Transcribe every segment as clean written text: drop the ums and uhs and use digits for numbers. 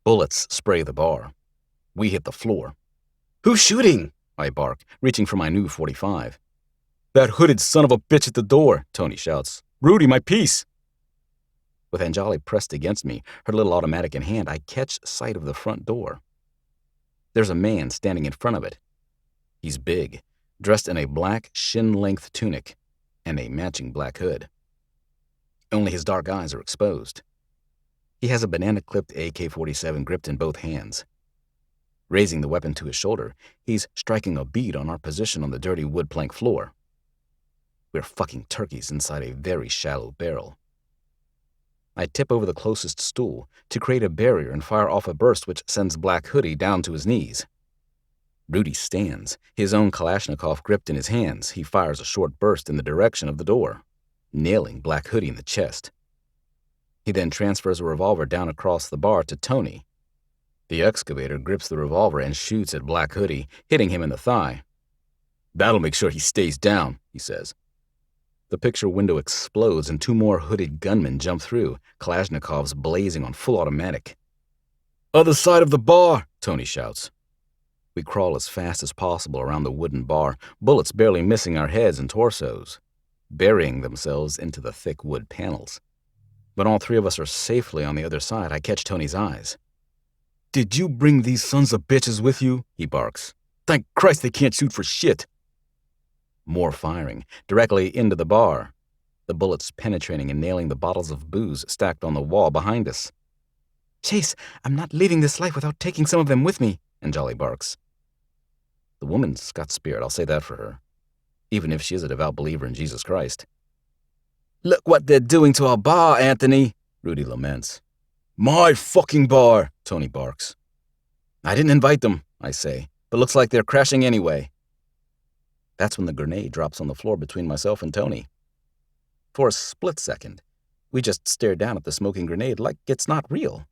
Bullets spray the bar. We hit the floor. "Who's shooting?" I bark, reaching for my new .45. "That hooded son of a bitch at the door," Tony shouts. "Rudy, my piece!" With Anjali pressed against me, her little automatic in hand, I catch sight of the front door. There's a man standing in front of it. He's big, dressed in a black shin-length tunic and a matching black hood. Only his dark eyes are exposed. He has a banana-clipped AK-47 gripped in both hands. Raising the weapon to his shoulder, he's striking a bead on our position on the dirty wood plank floor. We're fucking turkeys inside a very shallow barrel. I tip over the closest stool to create a barrier and fire off a burst which sends Black Hoodie down to his knees. Rudy stands, his own Kalashnikov gripped in his hands. He fires a short burst in the direction of the door, nailing Black Hoodie in the chest. He then transfers a revolver down across the bar to Tony. The excavator grips the revolver and shoots at Black Hoodie, hitting him in the thigh. "That'll make sure he stays down," he says. The picture window explodes and two more hooded gunmen jump through, Kalashnikovs blazing on full automatic. "Other side of the bar," Tony shouts. We crawl as fast as possible around the wooden bar, bullets barely missing our heads and torsos, burying themselves into the thick wood panels. When all three of us are safely on the other side, I catch Tony's eyes. "Did you bring these sons of bitches with you?" he barks. "Thank Christ they can't shoot for shit." More firing, directly into the bar, the bullets penetrating and nailing the bottles of booze stacked on the wall behind us. "Chase, I'm not leaving this life without taking some of them with me," Anjali barks. The woman's got spirit, I'll say that for her, even if she is a devout believer in Jesus Christ. "Look what they're doing to our bar, Anthony," Rudy laments. "My fucking bar," Tony barks. "I didn't invite them," I say, "but looks like they're crashing anyway." That's when the grenade drops on the floor between myself and Tony. For a split second, we just stare down at the smoking grenade like it's not real.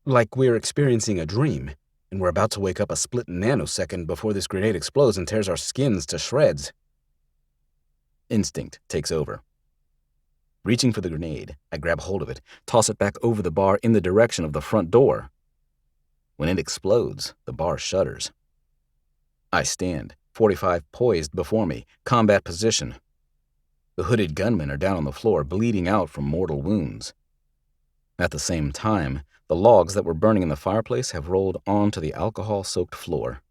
Like we're experiencing a dream, and we're about to wake up a split nanosecond before this grenade explodes and tears our skins to shreds. Instinct takes over. Reaching for the grenade, I grab hold of it, toss it back over the bar in the direction of the front door. When it explodes, the bar shudders. I stand, .45 poised before me, combat position. The hooded gunmen are down on the floor, bleeding out from mortal wounds. At the same time, the logs that were burning in the fireplace have rolled onto the alcohol-soaked floor.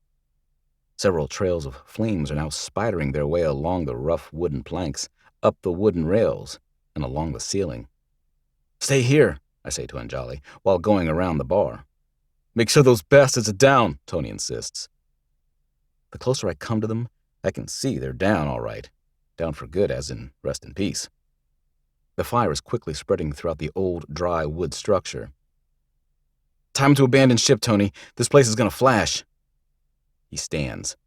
Several trails of flames are now spidering their way along the rough wooden planks, up the wooden rails, and along the ceiling. "Stay here," I say to Anjali, while going around the bar. "Make sure those bastards are down," Tony insists. The closer I come to them, I can see they're down all right. Down for good, as in rest in peace. The fire is quickly spreading throughout the old, dry wood structure. "Time to abandon ship, Tony. This place is gonna flash." He stands.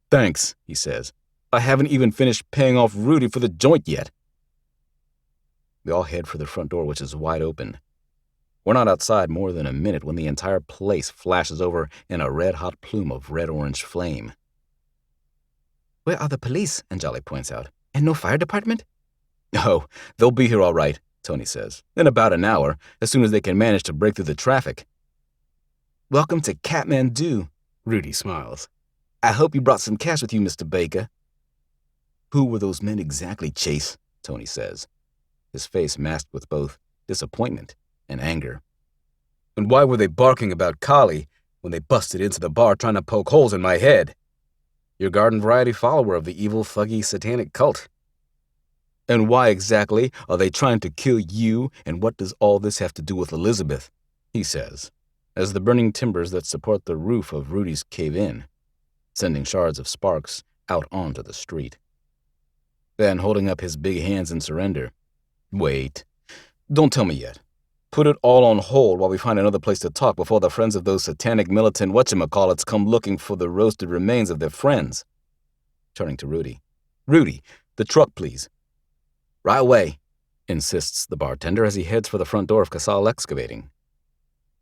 "Thanks," he says. "I haven't even finished paying off Rudy for the joint yet." We all head for the front door, which is wide open. We're not outside more than a minute when the entire place flashes over in a red-hot plume of red-orange flame. "Where are the police?" Anjali points out. "And no fire department?" "Oh, they'll be here all right," Tony says. "In about an hour, as soon as they can manage to break through the traffic." "Welcome to Kathmandu," Rudy smiles. "I hope you brought some cash with you, Mr. Baker." "Who were those men exactly, Chase?" Tony says, his face masked with both disappointment and anger. "And why were they barking about Kali when they busted into the bar trying to poke holes in my head? Your garden variety follower of the evil, thuggy, satanic cult. And why exactly are they trying to kill you, and what does all this have to do with Elizabeth?" he says, as the burning timbers that support the roof of Rudy's cave in, sending shards of sparks out onto the street. Then, holding up his big hands in surrender, "Wait, don't tell me yet. Put it all on hold while we find another place to talk before the friends of those satanic militant whatchamacallits come looking for the roasted remains of their friends." Turning to Rudy. "Rudy, the truck, please." "Right away," insists the bartender as he heads for the front door of Casal Excavating.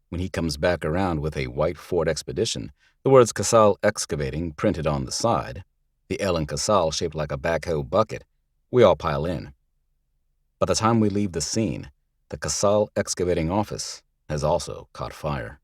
When he comes back around with a white Ford Expedition, the words Casal Excavating printed on the side, the L in Casal shaped like a backhoe bucket, we all pile in. By the time we leave the scene, the Casal Excavating office has also caught fire.